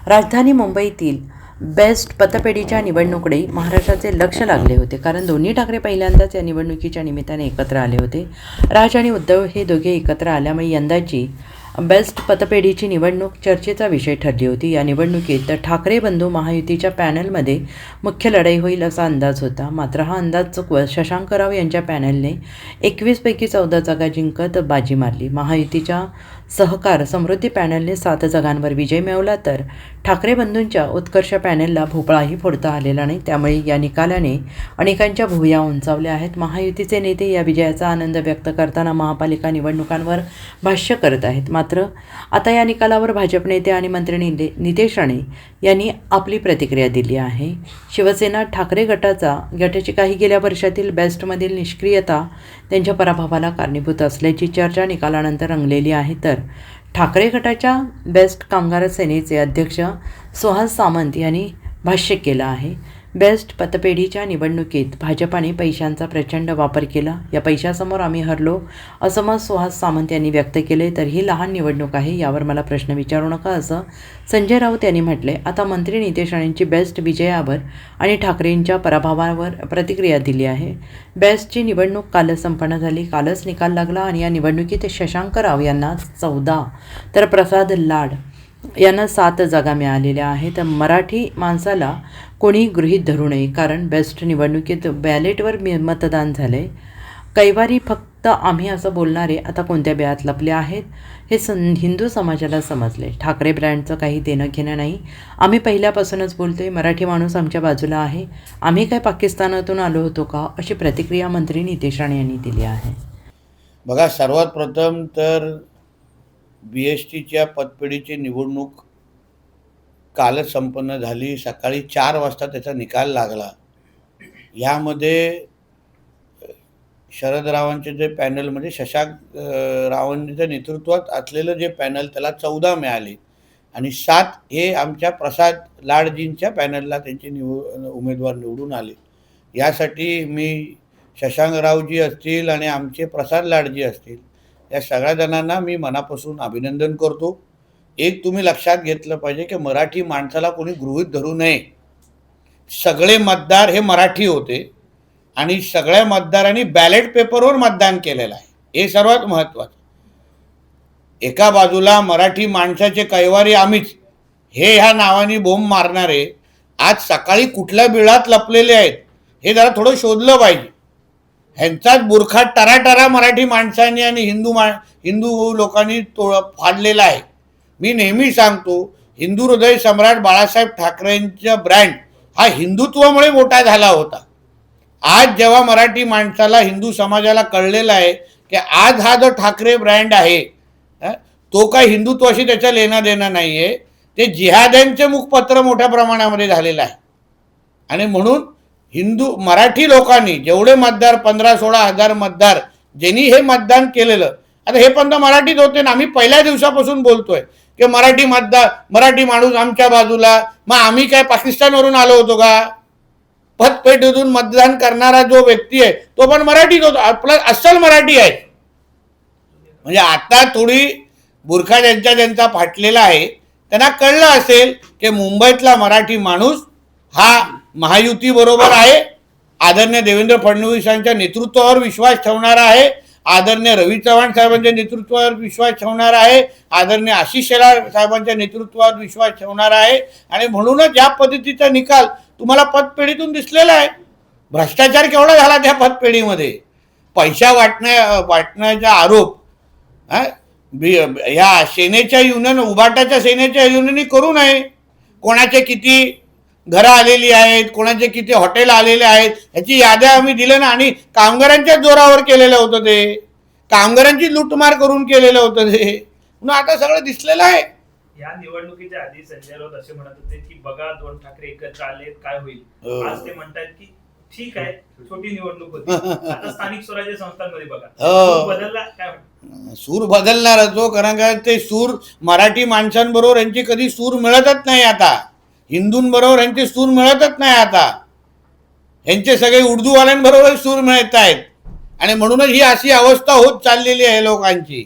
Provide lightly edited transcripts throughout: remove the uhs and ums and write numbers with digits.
राजधानी मुंबईतील बेस्ट पतपेढीच्या निवडणुकीकडे महाराष्ट्राचे लक्ष लागले होते, कारण दोन्ही ठाकरे पहिल्यांदाच या निवडणुकीच्या निमित्ताने एकत्र आले होते. राज आणि उद्धव हे दोघे एकत्र आल्यामुळे यंदाची बेस्ट पतपेढीची निवडणूक चर्चेचा विषय ठरली होती. या निवडणुकीत ठाकरे बंधू महायुतीच्या पॅनलमध्ये मुख्य लढाई होईल असा अंदाज होता. मात्र हा अंदाज चुकवत शशांकराव यांच्या पॅनलने 21 पैकी 14 जागा जिंकत बाजी मारली. महायुतीच्या सहकार समृद्धी पॅनलने 7 जागांवर विजय मिळवला, तर ठाकरे बंधूंच्या उत्कर्ष पॅनलला भोपळाही फोडता आलेला नाही. त्यामुळे या निकालाने अनेकांच्या भुवया उंचावल्या आहेत. महायुतीचे नेते या विजयाचा आनंद व्यक्त करताना महापालिका निवडणुकांवर भाष्य करत आहेत. मात्र आता या निकालावर भाजप नेते आणि मंत्री नितेश राणे यांनी आपली प्रतिक्रिया दिली आहे. शिवसेना ठाकरे गटाची काही गेल्या वर्षातील बेस्टमधील निष्क्रियता त्यांच्या पराभवाला कारणीभूत असल्याची चर्चा निकालानंतर रंगलेली आहे. तर ठाकरे गटाच्या बेस्ट कामगार सेनेचे अध्यक्ष सुहास सामंत यांनी भाष्य केलं आहे. बेस्ट पतपेढीच्या निवडणुकीत भाजपाने पैशांचा प्रचंड वापर केला. या पैशासमोर आम्ही हरलो असं मत सुहास सामंत यांनी व्यक्त केले. तर ही लहान निवडणूक आहे, यावर मला प्रश्न विचारू नका असं संजय राऊत यांनी म्हटले. आता मंत्री नितेश राणेंची बेस्ट विजयावर आणि ठाकरेंच्या पराभवावर प्रतिक्रिया दिली आहे. बेस्टची निवडणूक कालच संपन्न झाली. कालच निकाल लागला आणि या निवडणुकीत शशांकराव यांना 14 तर प्रसाद लाड यांना 7 जागा मिळालेल्या आहेत. मराठी माणसाला कोणी गृहीत धरू नये, कारण बेस्ट निवडणुकीत बॅलेटवर मतदान झाले. कैवारी फक्त आम्ही असं बोलणारे आता कोणत्या बिळात लपले आहेत हे हिंदू समाजाला समजले. ठाकरे ब्रँडचं काही देणं घेणं नाही. आम्ही पहिल्यापासूनच बोलतोय, मराठी माणूस आमच्या बाजूला आहे. आम्ही काय पाकिस्तानातून आलो होतो का, अशी प्रतिक्रिया मंत्री नितेश राणे यांनी दिली आहे. बघा, सर्वात प्रथम तर BSTच्या पतपेढीची निवडणूक कालच संपन्न झाली. सकाळी 4 वाजता त्याचा निकाल लागला. यामध्ये शरदरावांचे जे पॅनल म्हणजे शशांक रावांच्या नेतृत्वात असलेलं जे पॅनल त्याला 14 मिळाले आणि 7 हे आमच्या प्रसाद लाडजींच्या पॅनलला त्यांचे उमेदवार निवडून आले. यासाठी मी शशांकरावजी असतील आणि आमचे प्रसाद लाडजी असतील या सगळ्या जणांना मी मनापासून अभिनंदन करतो. एक तुम्ही लक्षात घेतलं पाहिजे की मराठी माणसाला कोणी गृहीत धरू नये. सगळे मतदार हे मराठी होते आणि सगळ्या मतदारांनी बॅलेट पेपरवर मतदान केलेलं आहे, हे सर्वात महत्त्वाचं. एका बाजूला मराठी माणसाचे कैवारी आम्हीच हे ह्या नावाने बोंब मारणारे आज सकाळी कुठल्या बिळात लपलेले आहेत हे जरा थोडं शोधलं पाहिजे. ह्यांचाच बुरखा टराटरा मराठी माणसांनी आणि हिंदू लोकांनी फाडलेला आहे. मी नेहमी सांगतो, हिंदू हृदय सम्राट बाळासाहेब ठाकरेंचा ब्रँड हा हिंदुत्वामुळे मोठा झाला होता. आज जेव्हा मराठी माणसाला, हिंदू समाजाला कळलेला आहे की आज हा जो ठाकरे ब्रँड आहे तो काय हिंदुत्वाशी त्याचा लेणं देणं नाही आहे, ते जिहाद्यांचे मुखपत्र मोठ्या प्रमाणामध्ये झालेलं आहे. आणि म्हणून मराठी लोकांनी जेवढे मतदार 15-16 हजार मतदार ज्यांनी हे मतदान केलेलं, आता हे पण तर मराठीत होते ना. आम्ही पहिल्या दिवसापासून बोलतोय की मराठी माणूस आमच्या बाजूला. मग आम्ही काय पाकिस्तानवरून आलो होतो का? पतपेढीतून मतदान करणारा जो व्यक्ती आहे तो पण मराठीत होतो, आपला अस्सल मराठी आहे. म्हणजे आता थोडी बुरखा ज्यांचा फाटलेला आहे त्यांना कळलं असेल की मुंबईतला मराठी माणूस हा महायुती बरोबर आहे, आदरणीय देवेंद्र फडणवीसांच्या नेतृत्वावर विश्वास ठेवणारा आहे, आदरणीय रवी चव्हाण साहेबांच्या नेतृत्वावर विश्वास ठेवणारा आहे, आदरणीय आशिष शेलार साहेबांच्या नेतृत्वावर विश्वास ठेवणारा आहे. आणि म्हणूनच या पद्धतीचा निकाल तुम्हाला पतपेढीतून दिसलेला आहे. भ्रष्टाचार केवढा झाला त्या पतपेढीमध्ये, पैसा वाटण्याचा आरोप ह्या सेनेच्या युनियन, उभाटाच्या सेनेच्या युनियननी करू नये. कोणाचे किती घरं आलेली आहेत, कोणाचे किती हॉटेल आलेले आहेत ह्याची याद्या आम्ही दिल्या ना. आणि कामगारांच्याच जोरावर केलेलं होतं, ते कामगारांची लूटमार करून केलेलं होतं ते. म्हणून आता सगळं दिसलेलं आहे. या निवडणुकीच्या आधी संजय राऊत असे म्हणत होते की बघा 2 ठाकरे एकत्र आले काय होईल. आज ते म्हणतात की ठीक आहे, छोटी निवडणूक होती, आता स्थानिक स्वराज्य संस्थांमध्ये बघा बदलला. काय सूर बदलणार जो, कारण काय ते सूर मराठी माणसांबरोबर यांची कधी सूर मिळतच नाही. आता हिंदूंबरोबर यांचे सूर मिळतच नाही. आता यांचे सगळे उर्दूवाल्यांबरोबर सूर मिळत आहेत आणि म्हणूनच ही अशी अवस्था होत चाललेली आहे लोकांची.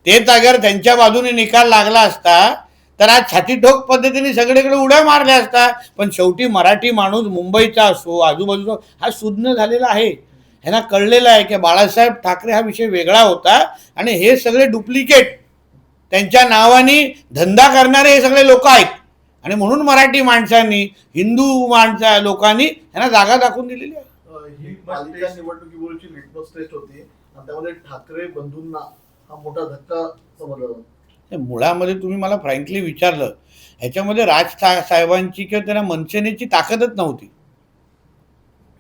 तेच अगर त्यांच्या बाजूने निकाल लागला असता तर आज छातीठोक पद्धतीने सगळीकडे उड्या मारल्या असतात. पण शेवटी मराठी माणूस मुंबईचा असो आजूबाजूचा हा सुज्ञ झालेला आहे. ह्यांना कळलेलं आहे की बाळासाहेब ठाकरे हा विषय वेगळा होता आणि हे सगळे डुप्लिकेट त्यांच्या नावाने धंदा करणारे हे सगळे लोक आहेत. आणि म्हणून मराठी माणसांनी हिंदू लोकांनी ह्यांना जागा दाखवून दिलेली आहे. ही पालिका निवडणुकीपूर्वीची लिटमस टेस्ट होती आणि त्यामध्ये ठाकरे बंधूंना हा मोठा धक्का समजला जातो. मुळामध्ये तुम्ही मला फ्रँकली विचारलं, ह्याच्यामध्ये साहेबांची किंवा त्यांना मनसेनेची ताकदच नव्हती.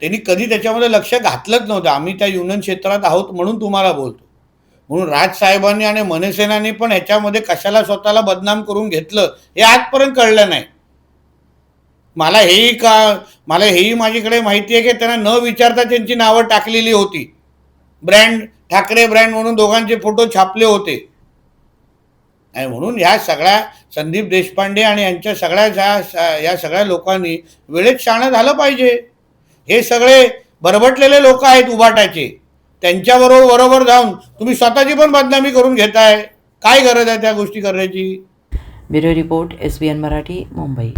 त्यांनी कधी त्याच्यामध्ये लक्ष घातलंच नव्हतं. आम्ही त्या युनियन क्षेत्रात आहोत म्हणून तुम्हाला बोलतो. म्हणून राजसाहेबांनी आणि मनसेनाने पण ह्याच्यामध्ये कशाला स्वतःला बदनाम करून घेतलं हे आजपर्यंत कळलं नाही. मला हेही माझ्याकडे माहिती आहे की त्यांना न विचारता त्यांची नावं टाकलेली होती. ब्रँड ठाकरे ब्रँड म्हणून दोघांचे फोटो छापले होते. आणि म्हणून ह्या सगळ्या संदीप देशपांडे आणि यांच्या या सगळ्या लोकांनी वेळेत शहाणं झालं पाहिजे. हे सगळे बरबटलेले लोक आहेत उबाटाचे, त्यांच्याबरोबर जाऊन तुम्ही स्वतःची पण बदनामी करून घेताय. काय गरज आहे त्या गोष्टी करण्याची? Bureau report SBN Marathi, Mumbai.